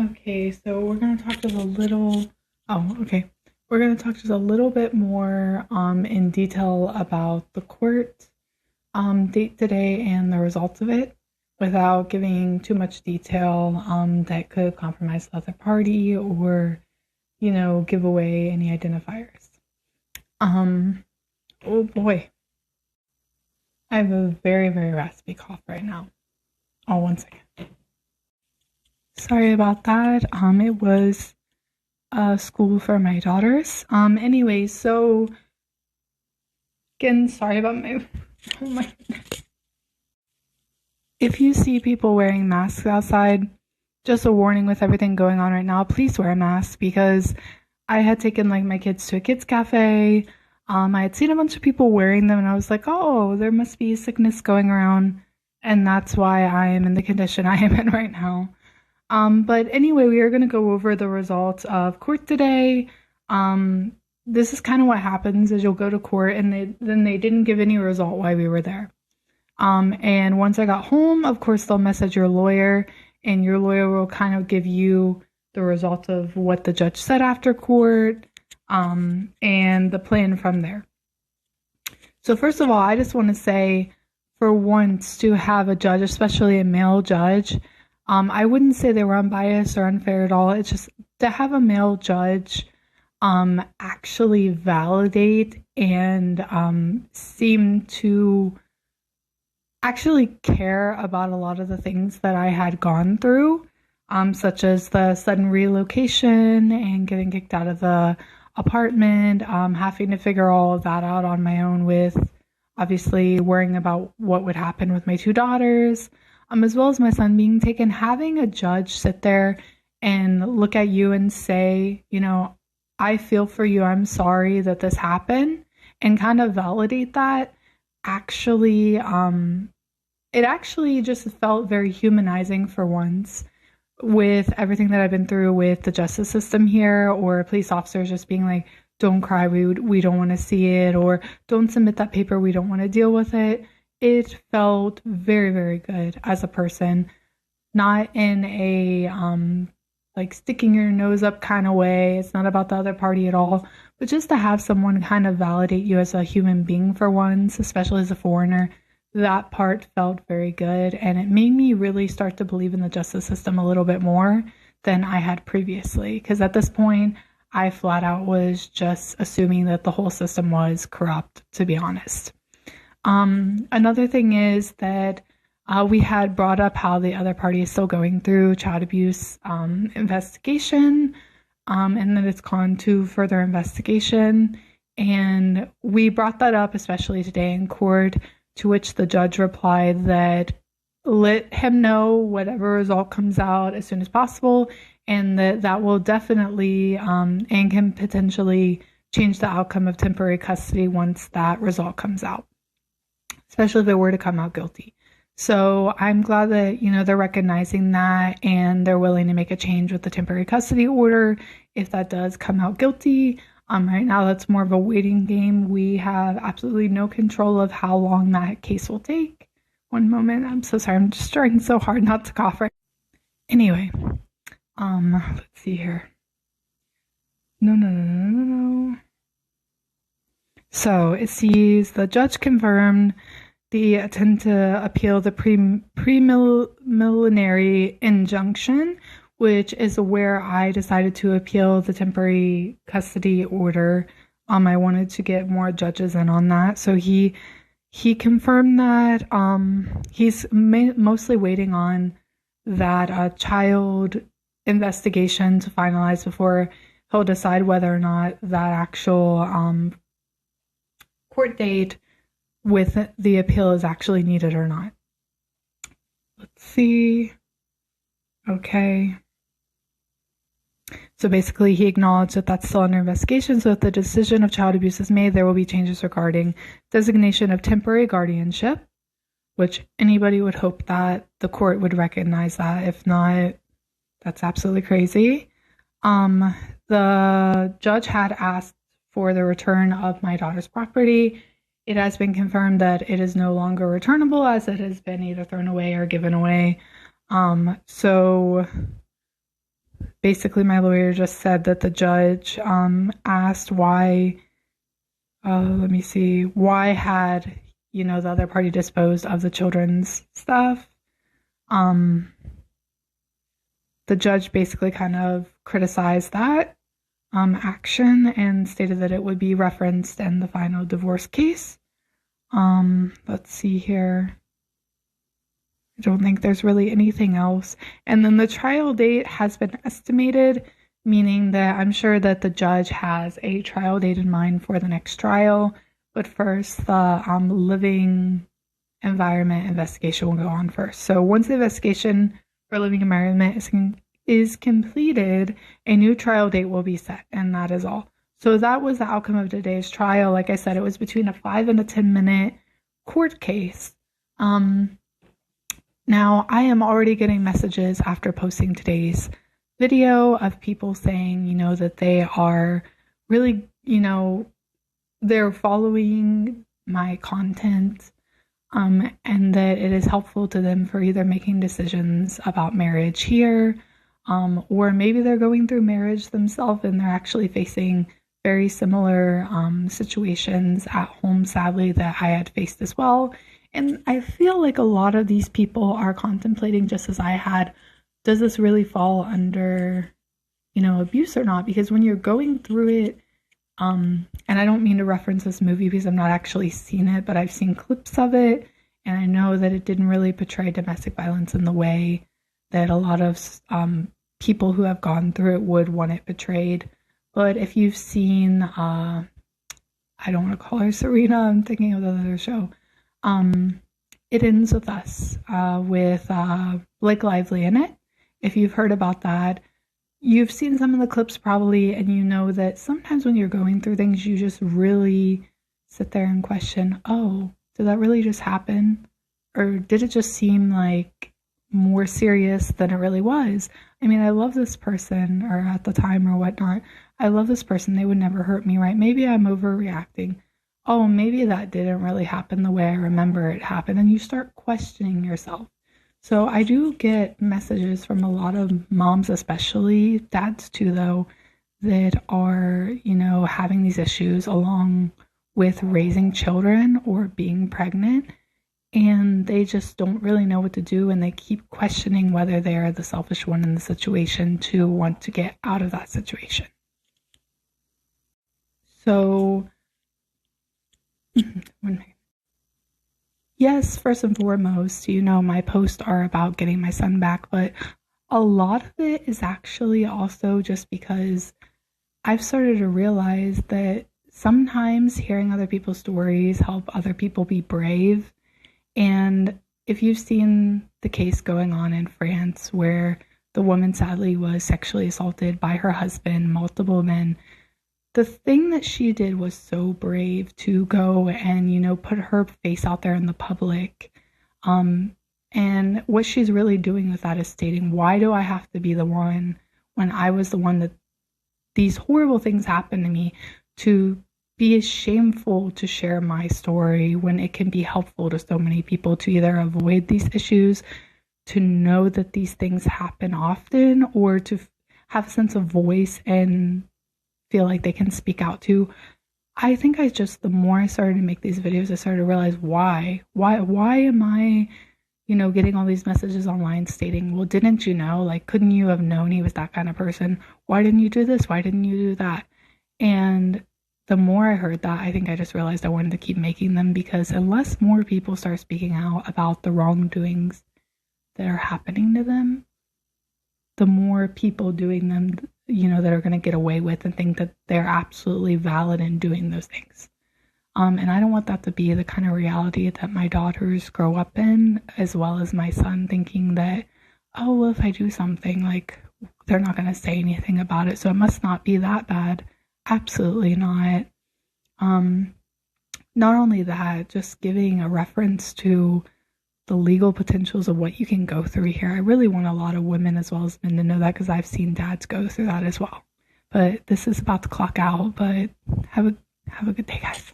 Okay, so we're gonna talk just a little. Oh, okay. We're gonna talk just a little bit more in detail about the court date today and the results of it, without giving too much detail that could compromise the other party or give away any identifiers. Um, oh boy, I have a very very raspy cough right now. Oh, 1 second. Sorry about that. It was school for my daughters. Anyway, so again, sorry about my. Oh my. If you see people wearing masks outside, just a warning with everything going on right now, please wear a mask because I had taken like my kids to a kids cafe. I had seen a bunch of people wearing them and I was like, oh, there must be sickness going around. And that's why I am in the condition I am in right now. But anyway, we are going to go over the results of court today. This is kind of what happens is you'll go to court and then they didn't give any result while we were there. And once I got home, of course, they'll message your lawyer and your lawyer will kind of give you the result of what the judge said after court, and the plan from there. So first of all, I just want to say for once to have a judge, especially a male judge, I wouldn't say they were unbiased or unfair at all. It's just to have a male judge actually validate and seem to actually care about a lot of the things that I had gone through, such as the sudden relocation and getting kicked out of the apartment, having to figure all of that out on my own with obviously worrying about what would happen with my two daughters, as well as my son being taken. Having a judge sit there and look at you and say, I feel for you, I'm sorry that this happened, and kind of validate that, actually, it actually just felt very humanizing for once with everything that I've been through with the justice system here, or police officers just being like, don't cry, we don't want to see it, or don't submit that paper, we don't want to deal with it. It felt very, very good as a person, not in a like sticking your nose up kind of way. It's not about the other party at all, but just to have someone kind of validate you as a human being for once, especially as a foreigner, that part felt very good. And it made me really start to believe in the justice system a little bit more than I had previously. Because at this point, I flat out was just assuming that the whole system was corrupt, to be honest. Another thing is that we had brought up how the other party is still going through child abuse investigation, and that it's gone to further investigation. And we brought that up, especially today in court, to which the judge replied that let him know whatever result comes out as soon as possible, and that will definitely and can potentially change the outcome of temporary custody once that result comes out, especially if it were to come out guilty. So I'm glad that, they're recognizing that and they're willing to make a change with the temporary custody order if that does come out guilty. Right now, that's more of a waiting game. We have absolutely no control of how long that case will take. One moment. I'm so sorry. I'm just trying so hard not to cough right now. Anyway, let's see here. No. So it sees the judge confirmed the attempt to appeal the preliminary injunction, which is where I decided to appeal the temporary custody order. I wanted to get more judges in on that. So he confirmed that he's mostly waiting on that child investigation to finalize before he'll decide whether or not that actual court date with the appeal is actually needed or not. Let's see. Okay. So basically, he acknowledged that that's still under investigation. So if the decision of child abuse is made, there will be changes regarding designation of temporary guardianship, which anybody would hope that the court would recognize that. If not, that's absolutely crazy. The judge had asked for the return of my daughter's property. It has been confirmed that it is no longer returnable as it has been either thrown away or given away. So basically my lawyer just said that the judge asked why, why had, the other party disposed of the children's stuff. The judge basically kind of criticized that action and stated that it would be referenced in the final divorce case. Let's see here. I don't think there's really anything else. And then the trial date has been estimated, meaning that I'm sure that the judge has a trial date in mind for the next trial. But first, the living environment investigation will go on first. So once the investigation for living environment is completed, a new trial date will be set, and that is all. So that was the outcome of today's trial. Like I said, it was between a 5 and a 10-minute court case. Now, I am already getting messages after posting today's video of people saying, that they are really, they're following my content, and that it is helpful to them for either making decisions about marriage here, or maybe they're going through marriage themselves and they're actually facing very similar situations at home, sadly, that I had faced as well. And I feel like a lot of these people are contemplating, just as I had, does this really fall under, abuse or not? Because when you're going through it, and I don't mean to reference this movie because I've not actually seen it, but I've seen clips of it, and I know that it didn't really portray domestic violence in the way that a lot of people who have gone through it would want it portrayed. But if you've seen, I don't want to call her Serena, I'm thinking of the other show, It Ends With Us, with Blake Lively in it. If you've heard about that, you've seen some of the clips probably, and you know that sometimes when you're going through things, you just really sit there and question, oh, did that really just happen? Or did it just seem like more serious than it really was? I mean, I love this person, or at the time or whatnot, I love this person, they would never hurt me, right? Maybe I'm overreacting. Oh, maybe that didn't really happen the way I remember it happened, and you start questioning yourself. So I do get messages from a lot of moms, especially dads too, though, that are, having these issues along with raising children or being pregnant, and they just don't really know what to do, and they keep questioning whether they are the selfish one in the situation to want to get out of that situation. So, yes, first and foremost, my posts are about getting my son back, but a lot of it is actually also just because I've started to realize that sometimes hearing other people's stories help other people be brave. And if you've seen the case going on in France where the woman sadly was sexually assaulted by her husband, multiple men, the thing that she did was so brave to go and, put her face out there in the public. And what she's really doing with that is stating, why do I have to be the one when I was the one that these horrible things happened to me, to be shameful to share my story when it can be helpful to so many people to either avoid these issues, to know that these things happen often, or to have a sense of voice and feel like they can speak out to. I think the more I started to make these videos, I started to realize why am I, getting all these messages online stating, well, didn't you know? Like, couldn't you have known he was that kind of person? Why didn't you do this? Why didn't you do that? And the more I heard that, I think I just realized I wanted to keep making them, because unless more people start speaking out about the wrongdoings that are happening to them, the more people doing them, that are going to get away with and think that they're absolutely valid in doing those things. And I don't want that to be the kind of reality that my daughters grow up in, as well as my son, thinking that, oh, well, if I do something, like, they're not going to say anything about it, so it must not be that bad. Absolutely not. Not only that, just giving a reference to the legal potentials of what you can go through here. I really want a lot of women as well as men to know that, because I've seen dads go through that as well. But this is about to clock out, but have a good day, guys.